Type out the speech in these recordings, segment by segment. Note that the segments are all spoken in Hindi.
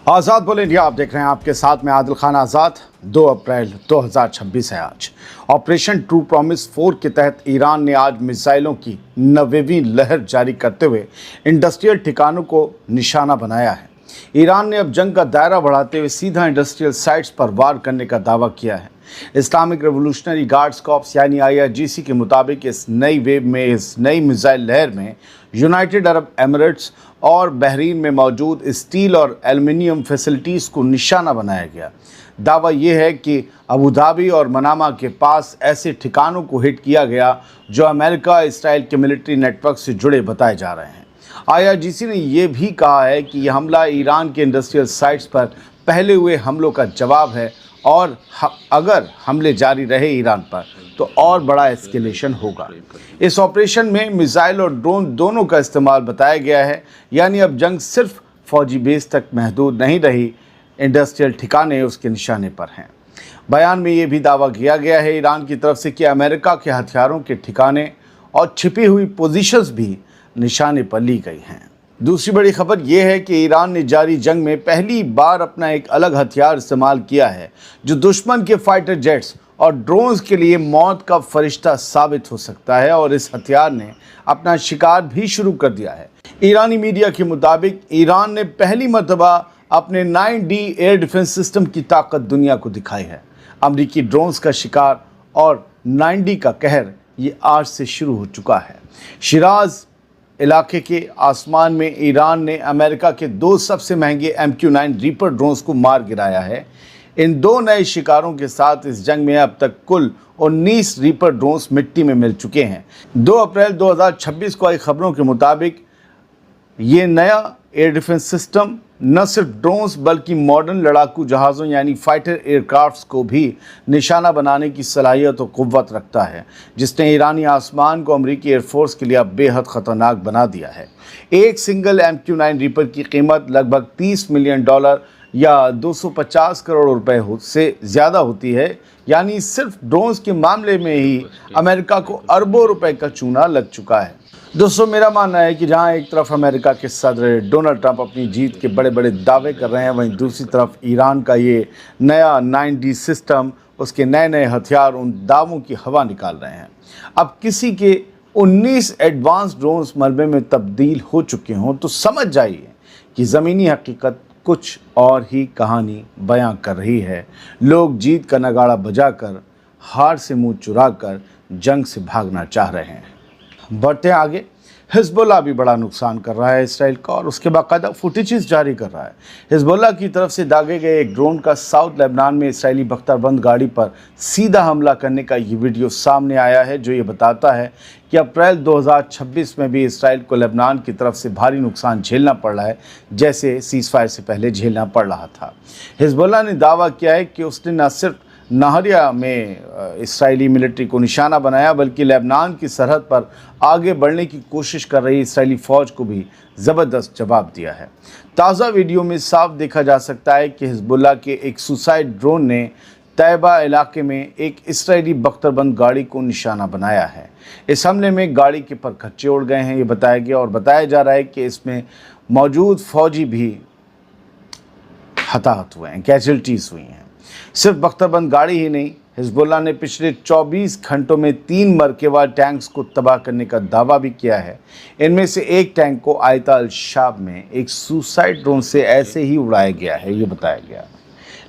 आज़ाद बोल इंडिया आप देख रहे हैं, आपके साथ में आदिल खान आज़ाद। 2 अप्रैल 2026 है आज। ऑपरेशन ट्रू प्रॉमिस 4 के तहत ईरान ने आज मिसाइलों की 9वीं लहर जारी करते हुए इंडस्ट्रियल ठिकानों को निशाना बनाया है। ईरान ने अब जंग का दायरा बढ़ाते हुए सीधा इंडस्ट्रियल साइट्स पर वार करने का दावा किया है। इस्लामिक रेवोल्यूशनरी गार्ड्स कॉर्प्स यानी IRGC के मुताबिक इस नई वेव में, इस नई मिसाइल लहर में यूनाइटेड अरब एमिरेट्स और बहरीन में मौजूद स्टील और एल्युमिनियम फैसिलिटीज़ को निशाना बनाया गया। दावा यह है कि अबू धाबी और मनामा के पास ऐसे ठिकानों को हिट किया गया जो अमेरिका इसराइल के मिलिट्री नेटवर्क से जुड़े बताए जा रहे हैं। IRGC ने यह भी कहा है कि यह हमला ईरान के इंडस्ट्रियल साइट्स पर पहले हुए हमलों का जवाब है और अगर हमले जारी रहे ईरान पर तो और बड़ा एस्केलेशन होगा। इस ऑपरेशन में मिसाइल और ड्रोन दोनों का इस्तेमाल बताया गया है, यानी अब जंग सिर्फ फौजी बेस तक महदूद नहीं रही, इंडस्ट्रियल ठिकाने उसके निशाने पर हैं। बयान में ये भी दावा किया गया है ईरान की तरफ से कि अमेरिका के हथियारों के ठिकाने और छिपी हुई पोजीशंस भी निशाने पर ली गई हैं। दूसरी बड़ी खबर यह है कि ईरान ने जारी जंग में पहली बार अपना एक अलग हथियार इस्तेमाल किया है जो दुश्मन के फाइटर जेट्स और ड्रोन्स के लिए मौत का फरिश्ता साबित हो सकता है, और इस हथियार ने अपना शिकार भी शुरू कर दिया है। ईरानी मीडिया के मुताबिक ईरान ने पहली मर्तबा अपने 9D एयर डिफेंस सिस्टम की ताकत दुनिया को दिखाई है। अमरीकी ड्रोन्स का शिकार और 9D का कहर ये आज से शुरू हो चुका है। शिराज इलाके के आसमान में ईरान ने अमेरिका के 2 सबसे महंगे MQ-9 रीपर ड्रोन्स को मार गिराया है। इन 2 नए शिकारों के साथ इस जंग में अब तक कुल 19 रीपर ड्रोन्स मिट्टी में मिल चुके हैं। 2 अप्रैल 2026 को आई खबरों के मुताबिक ये नया एयर डिफेंस सिस्टम न सिर्फ ड्रोन्स बल्कि मॉडर्न लड़ाकू जहाज़ों यानी फाइटर एयरक्राफ्ट्स को भी निशाना बनाने की सलाहियत और कुव्वत रखता है, जिसने ईरानी आसमान को अमेरिकी एयरफोर्स के लिए अब बेहद ख़तरनाक बना दिया है। एक सिंगल MQ-9 रीपर की कीमत लगभग $30 मिलियन या 250 करोड़ रुपए से ज़्यादा होती है, यानी सिर्फ ड्रोन्स के मामले में ही अमेरिका को अरबों रुपए का चूना लग चुका है। दोस्तों, मेरा मानना है कि जहां एक तरफ अमेरिका के सदर डोनाल्ड ट्रंप अपनी जीत के बड़े बड़े दावे कर रहे हैं, वहीं दूसरी तरफ ईरान का ये नया 9D सिस्टम, उसके नए नए हथियार उन दावों की हवा निकाल रहे हैं। अब किसी के 19 एडवांस ड्रोन्स मलबे में तब्दील हो चुके हों तो समझ जाइए कि ज़मीनी हकीकत कुछ और ही कहानी बयां कर रही है। लोग जीत का नगाड़ा बजाकर हार से मुंह चुराकर जंग से भागना चाह रहे हैं। बढ़ते आगे, हिजबुल्लाह भी बड़ा नुकसान कर रहा है इसराइल का और उसके बाकायदा फुटेजेस जारी कर रहा है। हिजबुल्लाह की तरफ से दागे गए एक ड्रोन का साउथ लेबनान में इसराइली बख्तरबंद गाड़ी पर सीधा हमला करने का ये वीडियो सामने आया है, जो ये बताता है कि अप्रैल 2026 में भी इसराइल को लेबनान की तरफ से भारी नुकसान झेलना पड़ रहा है, जैसे सीज़फायर से पहले झेलना पड़ रहा था। हिजबुल्लाह ने दावा किया है कि उसने न सिर्फ नाहरिया में इसराइली मिलिट्री को निशाना बनाया, बल्कि लेबनान की सरहद पर आगे बढ़ने की कोशिश कर रही इसराइली फ़ौज को भी ज़बरदस्त जवाब दिया है। ताज़ा वीडियो में साफ देखा जा सकता है कि हिजबुल्लाह के एक सुसाइड ड्रोन ने तैबा इलाके में एक इसराइली बख्तरबंद गाड़ी को निशाना बनाया है। इस हमले में गाड़ी के परखच्चे उड़ गए हैं, ये बताया गया, और बताया जा रहा है कि इसमें मौजूद फ़ौजी भी हताहत हुए हैं, कैजुअल्टीज़ हुई हैं। सिर्फ बख्तरबंद गाड़ी ही नहीं, हिजबुल्लाह ने पिछले 24 घंटों में 3 मरकेवा टैंक्स को तबाह करने का दावा भी किया है। इनमें से एक टैंक को आयता अल शाब में एक सुसाइड ड्रोन से ऐसे ही उड़ाया गया है, ये बताया गया।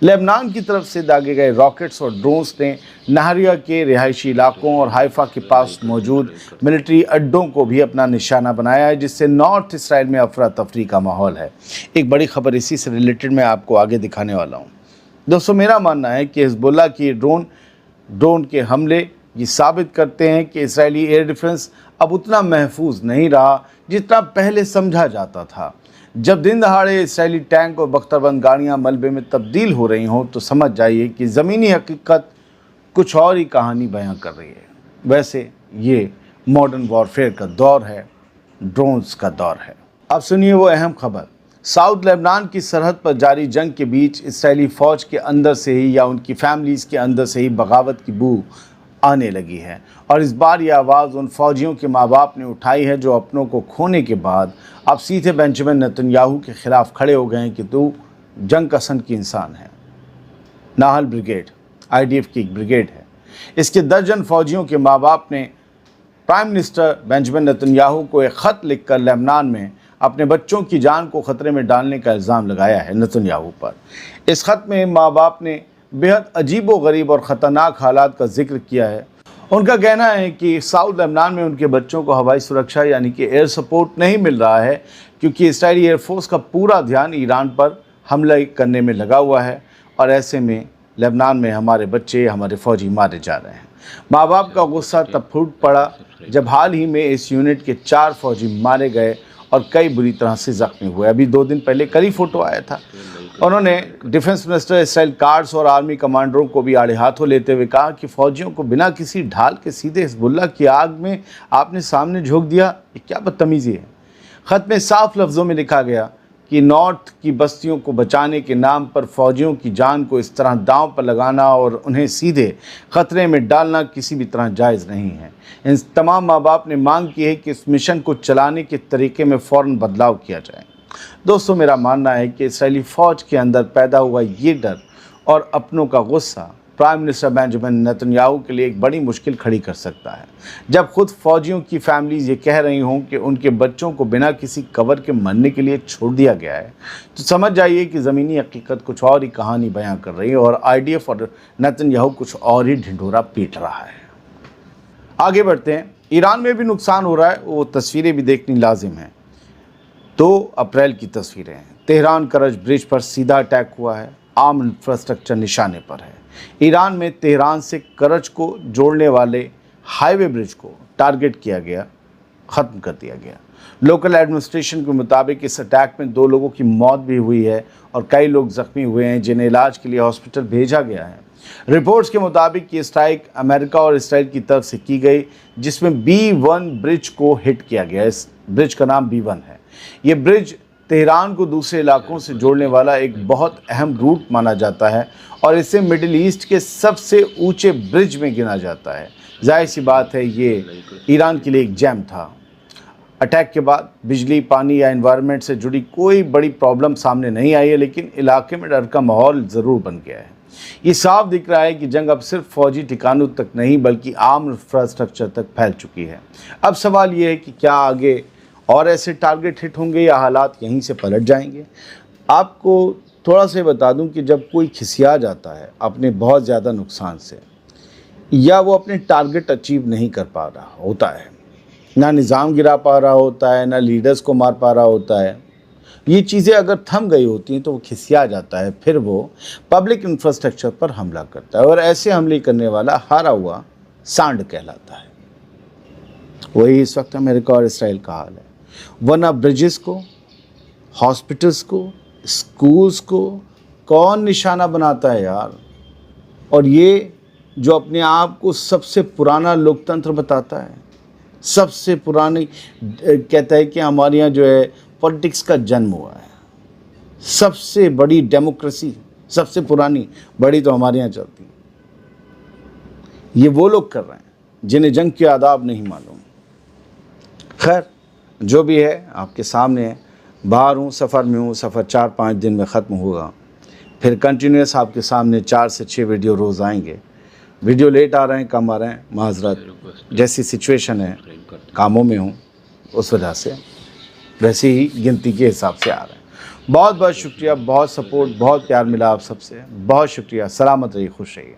लेबनान की तरफ से दागे गए रॉकेट्स और ड्रोन्स ने नाहरिया के रिहायशी इलाकों और हाइफा के पास मौजूद मिलिट्री अड्डों को भी अपना निशाना बनाया है, जिससे नॉर्थ इसराइल में अफरा तफरी का माहौल है। एक बड़ी खबर इसी से रिलेटेड मैं आपको आगे दिखाने वाला हूँ। दोस्तों, मेरा मानना है कि हिजबुल्लाह की ड्रोन के हमले ये साबित करते हैं कि इसराइली एयर डिफेंस अब उतना महफूज नहीं रहा जितना पहले समझा जाता था। जब दिन दहाड़े इसराइली टैंक और बख्तरबंद गाड़ियाँ मलबे में तब्दील हो रही हों तो समझ जाइए कि ज़मीनी हकीकत कुछ और ही कहानी बयां कर रही है। वैसे ये मॉडर्न वॉरफेयर का दौर है, ड्रोन्स का दौर है। अब सुनिए वो अहम खबर। साउथ लेबनान की सरहद पर जारी जंग के बीच इसराइली फ़ौज के अंदर से ही या उनकी फैमिलीज़ के अंदर से ही बगावत की बू आने लगी है, और इस बार यह आवाज़ उन फौजियों के माँ बाप ने उठाई है जो अपनों को खोने के बाद अब सीधे बेंजामिन नेतन्याहू के ख़िलाफ़ खड़े हो गए हैं कि तू जंग कसन की इंसान है। नाहल ब्रिगेड IDF की एक ब्रिगेड है। इसके दर्जन फौजियों के माँ बाप ने प्राइम मिनिस्टर बेंजामिन नेतन्याहू को एक ख़त लिखकर लेबनान में अपने बच्चों की जान को ख़तरे में डालने का इल्ज़ाम लगाया है नेतन्याहू पर। इस ख़त में माँ बाप ने बेहद अजीबोगरीब और ख़तरनाक हालात का जिक्र किया है। उनका कहना है कि साउथ लेबनान में उनके बच्चों को हवाई सुरक्षा यानी कि एयर सपोर्ट नहीं मिल रहा है, क्योंकि इजरायली एयरफोर्स का पूरा ध्यान ईरान पर हमला करने में लगा हुआ है और ऐसे में लेबनान में हमारे बच्चे, हमारे फ़ौजी मारे जा रहे हैं। माँ बाप का गुस्सा तब फूट पड़ा जब हाल ही में इस यूनिट के 4 फौजी मारे गए और कई बुरी तरह से ज़ख्मी हुए। अभी 2 दिन पहले कल ही फ़ोटो आया था। उन्होंने डिफेंस मिनिस्टर इसराइल काट्ज़ और आर्मी कमांडरों को भी आड़े हाथों लेते हुए कहा कि फ़ौजियों को बिना किसी ढाल के सीधे हिज़्बुल्लाह की आग में आपने सामने झोंक दिया, ये क्या बदतमीज़ी है। ख़त में साफ लफ्ज़ों में लिखा गया कि नॉर्थ की बस्तियों को बचाने के नाम पर फ़ौजियों की जान को इस तरह दांव पर लगाना और उन्हें सीधे ख़तरे में डालना किसी भी तरह जायज़ नहीं है। इन तमाम माँ बाप ने मांग की है कि इस मिशन को चलाने के तरीके में फ़ौरन बदलाव किया जाए। दोस्तों, मेरा मानना है कि इसराइली फ़ौज के अंदर पैदा हुआ ये डर और अपनों का गुस्सा प्राइम मिनिस्टर बेंजामिन नेतन्याहू के लिए एक बड़ी मुश्किल खड़ी कर सकता है। जब खुद फौजियों की फैमिलीज़ ये कह रही हों कि उनके बच्चों को बिना किसी कवर के मरने के लिए छोड़ दिया गया है, तो समझ जाइए कि ज़मीनी हकीकत कुछ और ही कहानी बयां कर रही है और IDF और नेतन्याहू कुछ और ही ढिंढोरा पीट रहा है। आगे बढ़ते हैं। ईरान में भी नुकसान हो रहा है, वो तस्वीरें भी देखनी लाजिम है। 2 अप्रैल की तस्वीरें हैं। तेहरान करज ब्रिज पर सीधा अटैक हुआ है। आम इंफ्रास्ट्रक्चर निशाने पर है। ईरान में तेहरान से करज को जोड़ने वाले हाईवे ब्रिज को टारगेट किया गया, ख़त्म कर दिया गया। लोकल एडमिनिस्ट्रेशन के मुताबिक इस अटैक में 2 लोगों की मौत भी हुई है और कई लोग ज़ख्मी हुए हैं, जिन्हें इलाज के लिए हॉस्पिटल भेजा गया है। रिपोर्ट्स के मुताबिक ये स्ट्राइक अमेरिका और इसराइल की तरफ से की गई, जिसमें B1 ब्रिज को हिट किया गया। इस ब्रिज का नाम B1 है। ये ब्रिज तेहरान को दूसरे इलाकों से जोड़ने वाला एक बहुत अहम रूट माना जाता है और इसे मिडिल ईस्ट के सबसे ऊंचे ब्रिज में गिना जाता है। जाहिर सी बात है, ये ईरान के लिए एक जैम था। अटैक के बाद बिजली, पानी या एनवायरनमेंट से जुड़ी कोई बड़ी प्रॉब्लम सामने नहीं आई है, लेकिन इलाके में डर का माहौल ज़रूर बन गया है। ये साफ दिख रहा है कि जंग अब सिर्फ फौजी ठिकानों तक नहीं बल्कि आम इंफ्रास्ट्रक्चर तक फैल चुकी है। अब सवाल ये है कि क्या आगे और ऐसे टारगेट हिट होंगे या हालात यहीं से पलट जाएंगे। आपको थोड़ा सा बता दूं कि जब कोई खिसिया जाता है अपने बहुत ज़्यादा नुकसान से, या वो अपने टारगेट अचीव नहीं कर पा रहा होता है, ना निज़ाम गिरा पा रहा होता है, ना लीडर्स को मार पा रहा होता है, ये चीज़ें अगर थम गई होती हैं तो वो खिसिया जाता है, फिर वो पब्लिक इंफ्रास्ट्रक्चर पर हमला करता है और ऐसे हमले करने वाला हारा हुआ सांड कहलाता है। वही इस वक्त अमेरिका और इसराइल का हाल है। वरना ब्रिजेस को, हॉस्पिटल्स को, स्कूल्स को कौन निशाना बनाता है यार। और ये जो अपने आप को सबसे पुराना लोकतंत्र बताता है, सबसे पुरानी कहता है कि हमारे यहाँ जो है पॉलिटिक्स का जन्म हुआ है, सबसे बड़ी डेमोक्रेसी, सबसे पुरानी बड़ी तो हमारे यहाँ चलती है। ये वो लोग कर रहे हैं जिन्हें जंग के आदाब नहीं मालूम। खैर, जो भी है आपके सामने है। बाहर हूँ, सफ़र में हूँ, सफ़र 4-5 दिन में ख़त्म होगा, फिर कंटिन्यूस आपके सामने 4 से 6 वीडियो रोज़ आएंगे। वीडियो लेट आ रहे हैं, कम आ रहे हैं, माजरत, जैसी सिचुएशन है, कामों में हूँ, उस वजह से वैसे ही गिनती के हिसाब से आ रहे हैं। बहुत बहुत शुक्रिया, बहुत सपोर्ट, बहुत प्यार मिला आप सबसे, बहुत शुक्रिया। सलामत रहिए, खुश रहिए।